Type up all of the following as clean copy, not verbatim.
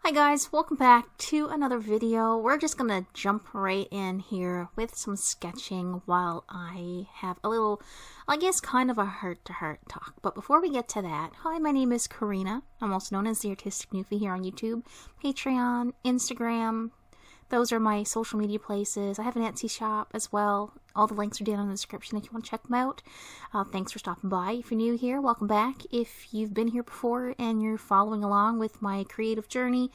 Hi guys, welcome back to another video. We're just gonna jump right in here with some sketching while I have a little, I guess, kind of a heart-to-heart talk. But before we get to that, hi, my name is Karina. I'm also known as the Artistic Newfie here on YouTube, Patreon, Instagram. Those are my social media places. I have an Etsy shop as well. All the links are down in the description if you want to check them out. Thanks for stopping by. If you're new here, welcome back. If you've been here before and you're following along with my creative journey,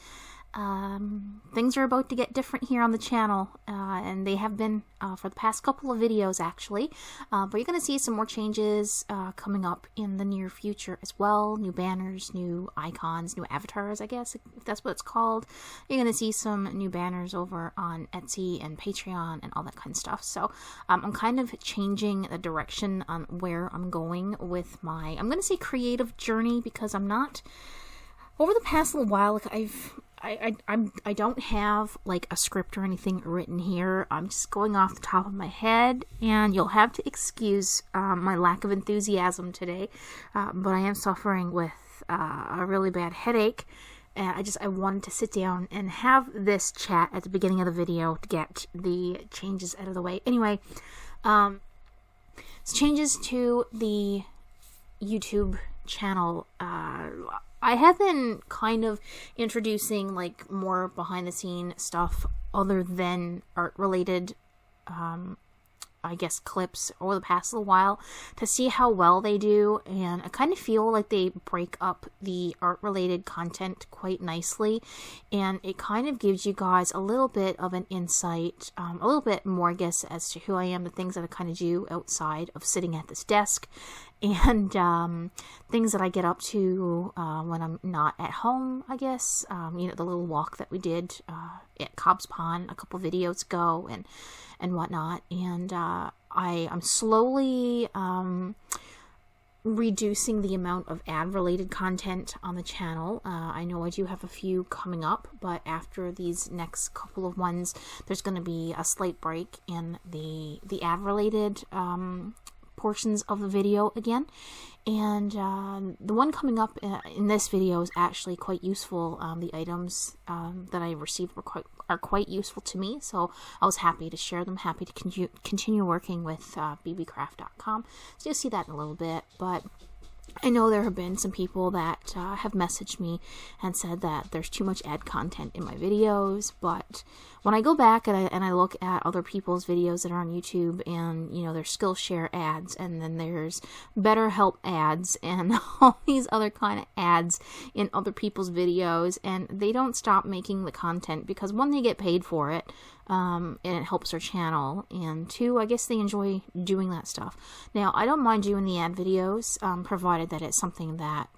things are about to get different here on the channel, and they have been for the past couple of videos actually, but you're going to see some more changes coming up in the near future as well. New banners, new icons, new avatars, I guess, if that's what it's called. You're going to see some new banners over on Etsy and Patreon and all that kind of stuff. So I'm kind of changing the direction on where I'm going with my, I'm going to say creative journey, because I'm not, over the past little while, like I don't have like a script or anything written here. I'm just going off the top of my head, and you'll have to excuse my lack of enthusiasm today, but I am suffering with a really bad headache, and I wanted to sit down and have this chat at the beginning of the video to get the changes out of the way. Anyway, changes to the YouTube channel. I have been kind of introducing like more behind the scene stuff other than art related, I guess, clips over the past little while to see how well they do, and I kind of feel like they break up the art related content quite nicely, and it kind of gives you guys a little bit of an insight, a little bit more, I guess, as to who I am, the things that I kind of do outside of sitting at this desk, and things that I get up to when I'm not at home, I guess. You know, the little walk that we did at Cobb's Pond a couple videos ago, and whatnot. And I'm slowly reducing the amount of ad-related content on the channel. I know I do have a few coming up, but after these next couple of ones, there's going to be a slight break in the ad-related portions of the video again. And the one coming up in this video is actually quite useful. The items that I received are quite useful to me, so I was happy to share them, happy to continue working with beebeecraft.com. So you'll see that in a little bit, but I know there have been some people that have messaged me and said that there's too much ad content in my videos, but when I go back and I look at other people's videos that are on YouTube, and you know, there's Skillshare ads, and then there's BetterHelp ads, and all these other kind of ads in other people's videos, and they don't stop making the content because, one, they get paid for it, and it helps their channel, and two, I guess they enjoy doing that stuff. Now, I don't mind doing the ad videos, provided that it's something that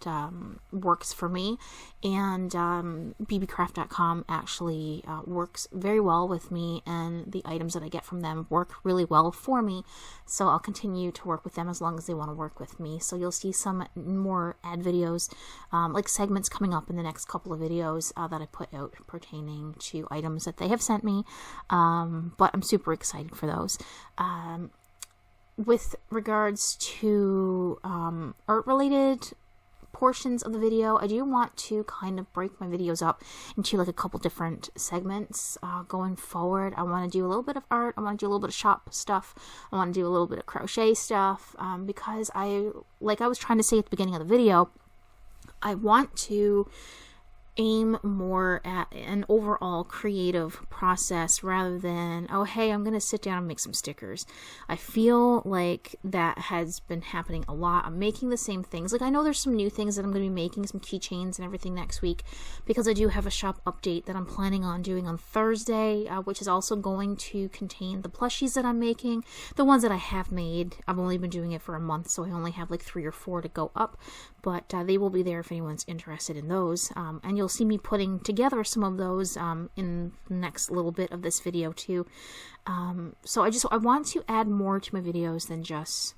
works for me, and beebeecraft.com actually works very well with me, and the items that I get from them work really well for me, so I'll continue to work with them as long as they want to work with me. So you'll see some more ad videos, like segments coming up in the next couple of videos that I put out pertaining to items that they have sent me. But I'm super excited for those. With regards to art-related portions of the video, I do want to kind of break my videos up into like a couple different segments going forward. I want to do a little bit of art, I want to do a little bit of shop stuff, I want to do a little bit of crochet stuff, because like I was trying to say at the beginning of the video, I want to aim more at an overall creative process rather than, oh hey, I'm gonna sit down and make some stickers. I feel like that has been happening a lot. I'm making the same things. Like, I know there's some new things that I'm gonna be making, some keychains and everything next week, because I do have a shop update that I'm planning on doing on Thursday, which is also going to contain the plushies that I'm making. The ones that I have made, I've only been doing it for a month, so I only have like 3 or 4 to go up, but they will be there if anyone's interested in those, and you'll see me putting together some of those in the next little bit of this video too. So I want to add more to my videos than just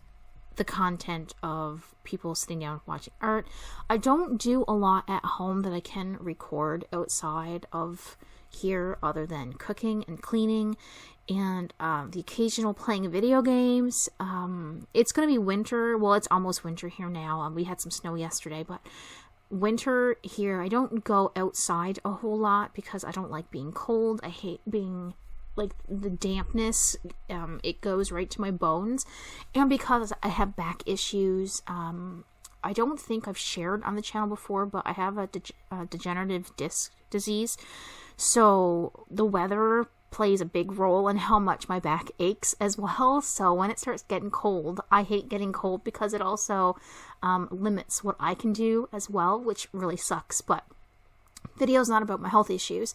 the content of people sitting down watching art. I don't do a lot at home that I can record outside of here other than cooking and cleaning and the occasional playing of video games. It's going to be winter. Well, it's almost winter here now. We had some snow yesterday, but winter here, I don't go outside a whole lot because I don't like being cold. I hate being like the dampness. It goes right to my bones, and because I have back issues, I don't think I've shared on the channel before, but I have a degenerative disc disease, so the weather plays a big role in how much my back aches as well. So when it starts getting cold, I hate getting cold because it also limits what I can do as well, which really sucks. But video's not about my health issues.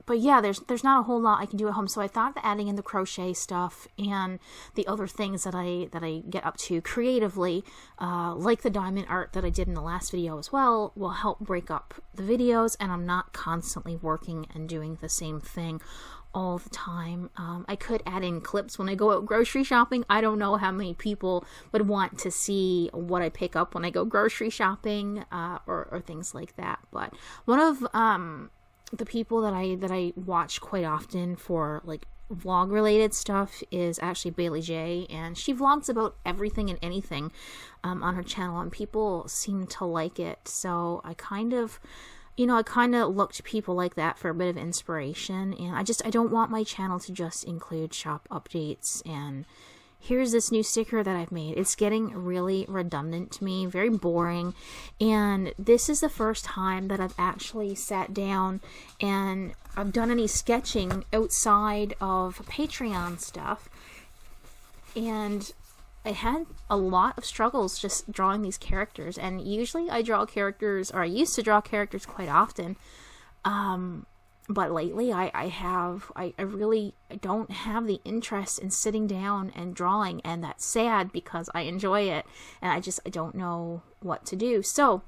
But yeah, there's not a whole lot I can do at home. So I thought that adding in the crochet stuff and the other things that I get up to creatively, like the diamond art that I did in the last video as well, will help break up the videos, and I'm not constantly working and doing the same thing all the time. I could add in clips when I go out grocery shopping. I don't know how many people would want to see what I pick up when I go grocery shopping, or things like that. But one of the people that I watch quite often for like vlog related stuff is actually Bailey J, and she vlogs about everything and anything on her channel, and people seem to like it. So I kind of look to people like that for a bit of inspiration, and I don't want my channel to just include shop updates and here's this new sticker that I've made. It's getting really redundant to me, very boring, and this is the first time that I've actually sat down and I've done any sketching outside of Patreon stuff, and I had a lot of struggles just drawing these characters. And usually I draw characters, or I used to draw characters quite often, but lately I really don't have the interest in sitting down and drawing, and that's sad because I enjoy it, and I don't know what to do. So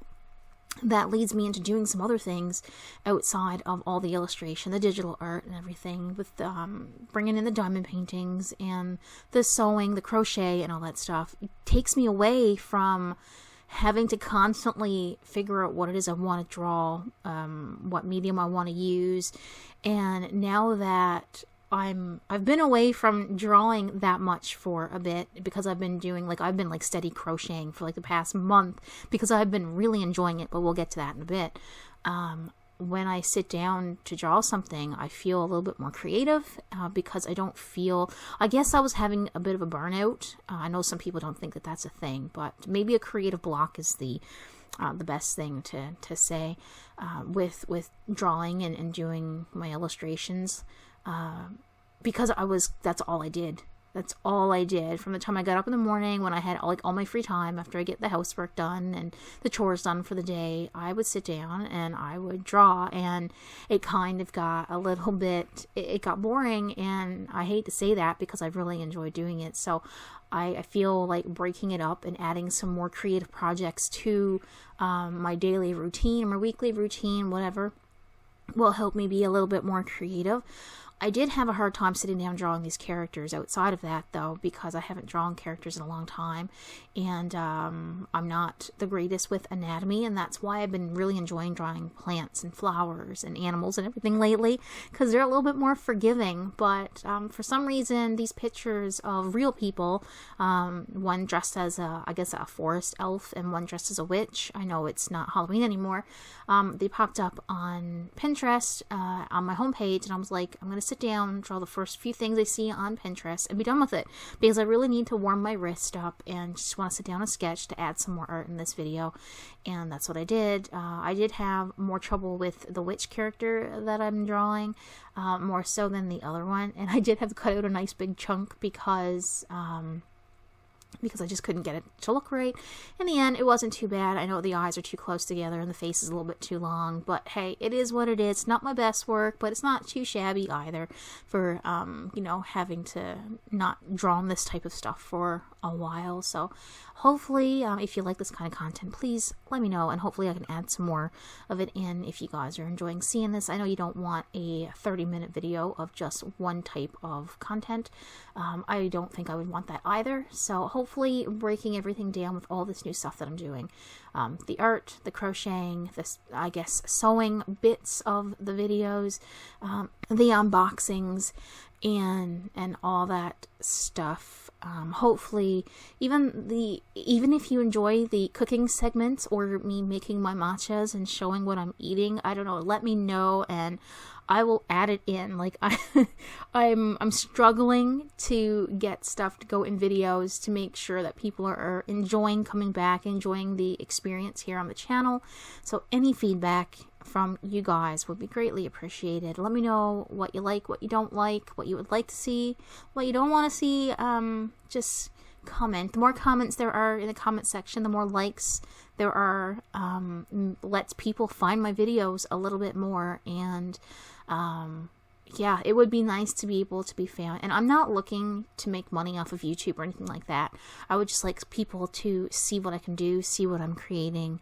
that leads me into doing some other things outside of all the illustration, the digital art and everything, with bringing in the diamond paintings and the sewing, the crochet and all that stuff. It takes me away from having to constantly figure out what it is I want to draw, what medium I want to use. And now that I've been away from drawing that much for a bit because I've been steady crocheting for like the past month because I've been really enjoying it, but we'll get to that in a bit. When I sit down to draw something, I feel a little bit more creative because I guess I was having a bit of a burnout. I know some people don't think that that's a thing, but maybe a creative block is the best thing to say with drawing and doing my illustrations, because that's all I did. That's all I did from the time I got up in the morning, when I had all my free time after I get the housework done and the chores done for the day. I would sit down and I would draw, and it kind of got a little bit, it got boring, and I hate to say that because I really enjoy doing it. So I feel like breaking it up and adding some more creative projects to my daily routine, my weekly routine, whatever, will help me be a little bit more creative. I did have a hard time sitting down drawing these characters outside of that, though, because I haven't drawn characters in a long time, and I'm not the greatest with anatomy, and that's why I've been really enjoying drawing plants and flowers and animals and everything lately, because they're a little bit more forgiving. But for some reason, these pictures of real people, one dressed as a forest elf and one dressed as a witch, I know it's not Halloween anymore, they popped up on Pinterest on my homepage, and I was like, I'm going to sit down, draw the first few things I see on Pinterest, and be done with it, because I really need to warm my wrist up and just want to sit down and sketch to add some more art in this video. And that's what I did. I did have more trouble with the witch character that I'm drawing, more so than the other one, and I did have to cut out a nice big chunk because I just couldn't get it to look right. In the end, it wasn't too bad. I know the eyes are too close together and the face is a little bit too long, but hey, it is what it is. It's not my best work, but it's not too shabby either for, having to not draw on this type of stuff for a while. So hopefully, if you like this kind of content, please let me know, and hopefully I can add some more of it in if you guys are enjoying seeing this. I know you don't want a 30-minute video of just one type of content. I don't think I would want that either. So hopefully breaking everything down with all this new stuff that I'm doing. The art, the crocheting, this, I guess, sewing bits of the videos, the unboxings, and all that stuff hopefully even if you enjoy the cooking segments or me making my matchas and showing what I'm eating, I don't know, let me know and I will add it in. Like I'm struggling to get stuff to go in videos to make sure that people are enjoying coming back, enjoying the experience here on the channel. So any feedback from you guys would be greatly appreciated. Let me know what you like, what you don't like, what you would like to see, what you don't want to see. Just comment. The more comments there are in the comment section, the more likes there are, lets people find my videos a little bit more. And yeah, it would be nice to be able to be found. And I'm not looking to make money off of YouTube or anything like that. I would just like people to see what I can do, see what I'm creating.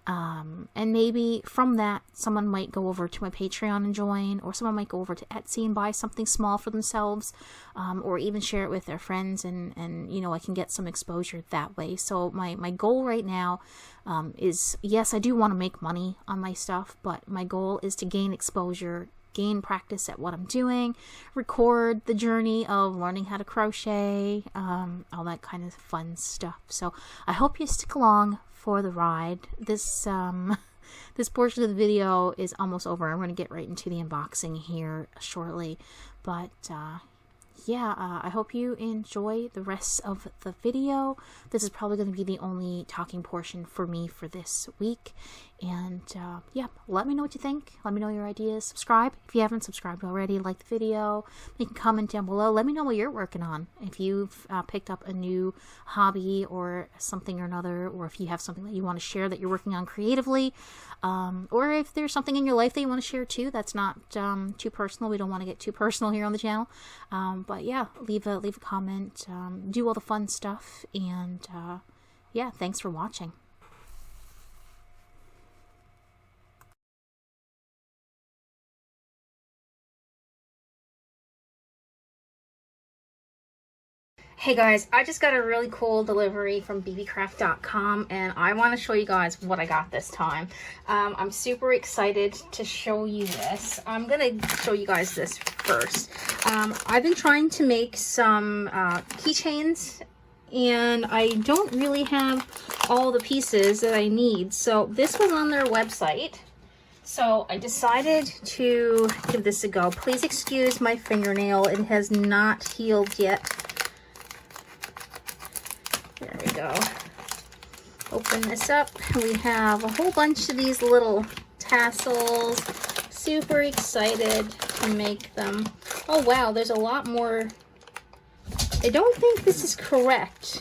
And maybe from that, someone might go over to my Patreon and join, or someone might go over to Etsy and buy something small for themselves, or even share it with their friends, and you know, I can get some exposure that way. So my goal right now is, yes, I do want to make money on my stuff, but my goal is to gain exposure, gain practice at what I'm doing, record the journey of learning how to crochet, all that kind of fun stuff. So I hope you stick along for the ride. This portion of the video is almost over. I'm going to get right into the unboxing here shortly, but yeah, I hope you enjoy the rest of the video. This is probably going to be the only talking portion for me for this week. And yeah, let me know what you think. Let me know your ideas. Subscribe if you haven't subscribed already. Like the video. Make a comment down below. Let me know what you're working on. If you've picked up a new hobby or something or another, or if you have something that you want to share that you're working on creatively, or if there's something in your life that you want to share too that's not too personal. We don't want to get too personal here on the channel. But yeah, leave a comment. Do all the fun stuff. And yeah, thanks for watching. Hey guys, I just got a really cool delivery from beebeecraft.com, and I want to show you guys what I got this time. I'm super excited to show you this. I'm going to show you guys this first. I've been trying to make some keychains, and I don't really have all the pieces that I need. So this was on their website. So I decided to give this a go. Please excuse my fingernail. It has not healed yet. There we go. Open this up. We have a whole bunch of these little tassels. Super excited to make them. Oh wow, there's a lot more. I don't think this is correct.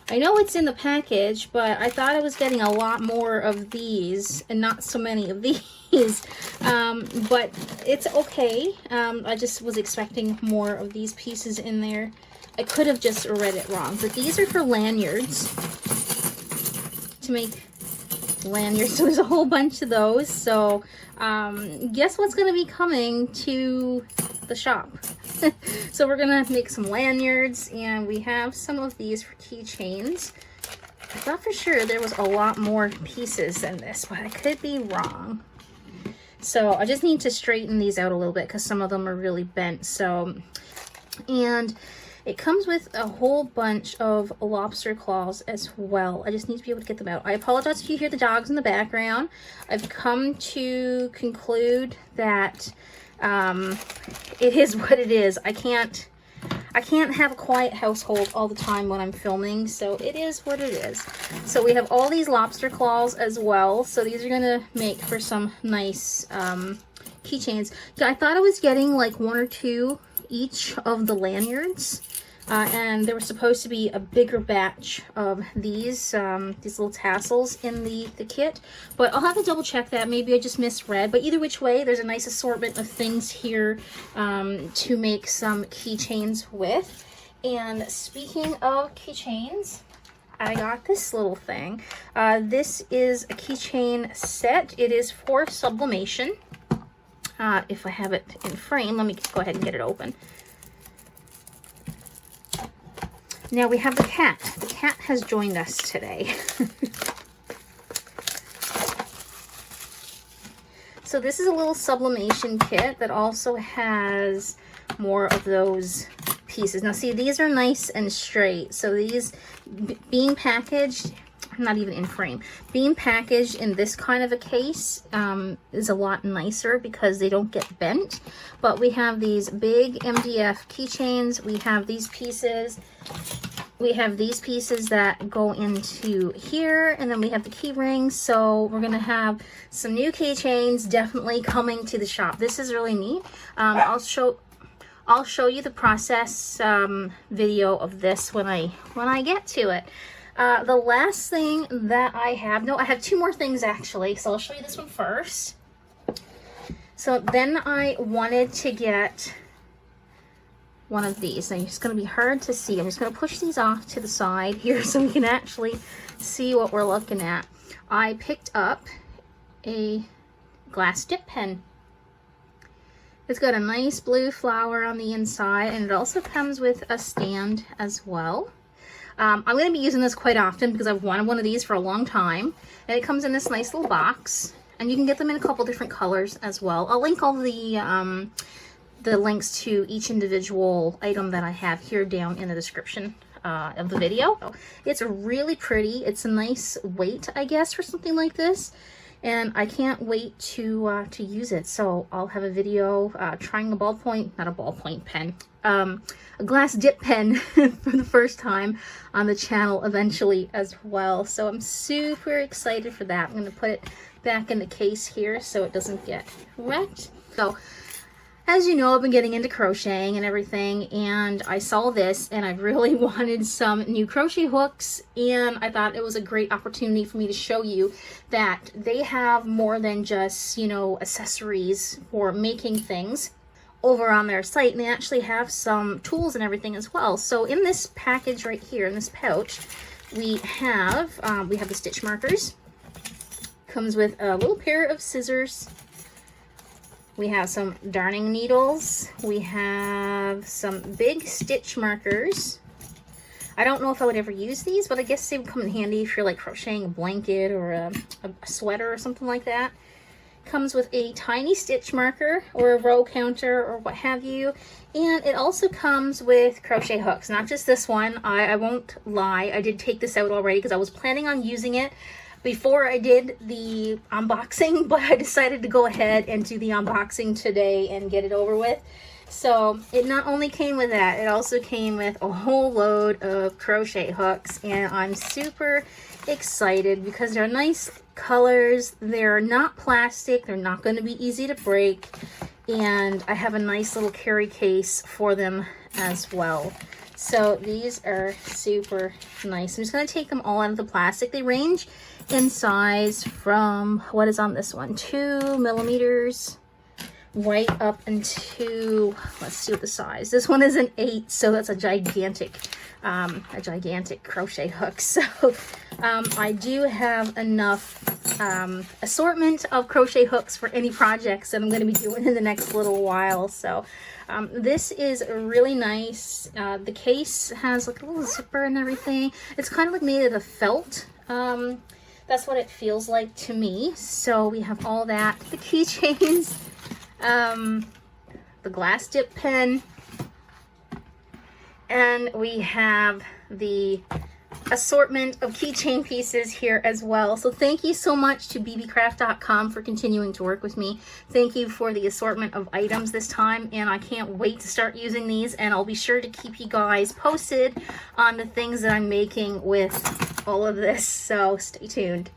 I know it's in the package, but I thought I was getting a lot more of these and not so many of these. But it's okay. I just was expecting more of these pieces in there. I could have just read it wrong, but these are for lanyards, to make lanyards. So there's a whole bunch of those. So guess what's going to be coming to the shop? So we're going to make some lanyards, and we have some of these for keychains. I thought for sure there was a lot more pieces than this, but I could be wrong. So I just need to straighten these out a little bit because some of them are really bent. So, and it comes with a whole bunch of lobster claws as well. I just need to be able to get them out. I apologize if you hear the dogs in the background. I've come to conclude that it is what it is. I can't have a quiet household all the time when I'm filming, so it is what it is. So we have all these lobster claws as well. So these are gonna make for some nice keychains. Yeah, I thought I was getting like 1 or 2 each of the lanyards, and there was supposed to be a bigger batch of these little tassels in the kit, but I'll have to double check that. Maybe I just misread, but either which way, there's a nice assortment of things here to make some keychains with. And speaking of keychains, I got this little thing. This is a keychain set. It is for sublimation. If I have it in frame, let me go ahead and get it open. Now we have the cat. The cat has joined us today. So this is a little sublimation kit that also has more of those pieces. Now see, these are nice and straight. So these being packaged, not even in frame, being packaged in this kind of a case is a lot nicer because they don't get bent. But we have these big MDF keychains. We have these pieces. We have these pieces that go into here, and then we have the key rings. So we're gonna have some new keychains definitely coming to the shop. This is really neat. I'll show you the process video of this when I get to it. The last thing that I have 2 more things actually, so I'll show you this one first. So then I wanted to get one of these. Now it's going to be hard to see. I'm just going to push these off to the side here so we can actually see what we're looking at. I picked up a glass dip pen. It's got a nice blue flower on the inside, and it also comes with a stand as well. I'm going to be using this quite often because I've wanted one of these for a long time. And it comes in this nice little box, and you can get them in a couple different colors as well. I'll link all the links to each individual item that I have here down in the description of the video. It's really pretty. It's a nice weight, I guess, for something like this. And I can't wait to use it. So I'll have a video trying a not a ballpoint pen, a glass dip pen for the first time on the channel eventually as well. So I'm super excited for that. I'm going to put it back in the case here so it doesn't get wrecked. So as you know, I've been getting into crocheting and everything, and I saw this and I really wanted some new crochet hooks, and I thought it was a great opportunity for me to show you that they have more than just, you know, accessories for making things over on their site, and they actually have some tools and everything as well. So in this package right here, in this pouch, we have the stitch markers. Comes with a little pair of scissors. We have some darning needles. We have some big stitch markers. I don't know if I would ever use these, but I guess they would come in handy if you're like crocheting a blanket or a sweater or something like that. Comes with a tiny stitch marker or a row counter or what have you. And it also comes with crochet hooks, not just this one. I won't lie, I did take this out already because I was planning on using it before I did the unboxing, but I decided to go ahead and do the unboxing today and get it over with. So it not only came with that, it also came with a whole load of crochet hooks, and I'm super excited because they're nice colors. They're not plastic, they're not going to be easy to break, and I have a nice little carry case for them as well. So these are super nice. I'm just going to take them all out of the plastic. They range in size from, what is on this one, 2 millimeters right up into, let's see what the size. This one is an 8, so that's a gigantic crochet hook. So I do have enough assortment of crochet hooks for any projects that I'm going to be doing in the next little while. So this is really nice. The case has like a little zipper and everything. It's kind of like made out of felt. That's what it feels like to me. So we have all that. The keychains, the glass dip pen, and we have the assortment of keychain pieces here as well. So thank you so much to beebeecraft.com for continuing to work with me. Thank you for the assortment of items this time, and I can't wait to start using these, and I'll be sure to keep you guys posted on the things that I'm making with all of this, so stay tuned.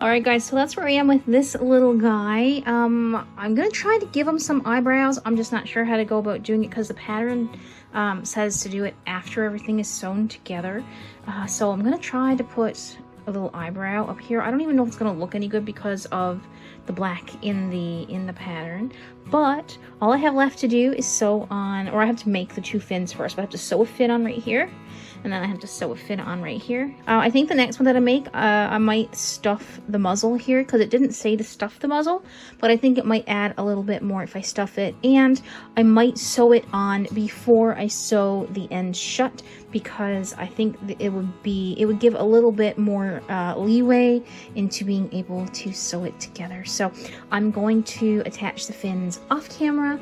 Alright guys, so that's where I am with this little guy. I'm gonna try to give him some eyebrows. I'm just not sure how to go about doing it because the pattern says to do it after everything is sewn together. So I'm gonna try to put a little eyebrow up here. I don't even know if it's gonna look any good because of the black in the pattern. But all I have left to do is sew on, or I have to make the 2 fins first. But I have to sew a fin on right here. And then I have to sew a fin on right here. I think the next one that I make, I might stuff the muzzle here because it didn't say to stuff the muzzle, but I think it might add a little bit more if I stuff it. And I might sew it on before I sew the ends shut because I think it would give a little bit more leeway into being able to sew it together. So I'm going to attach the fins off camera.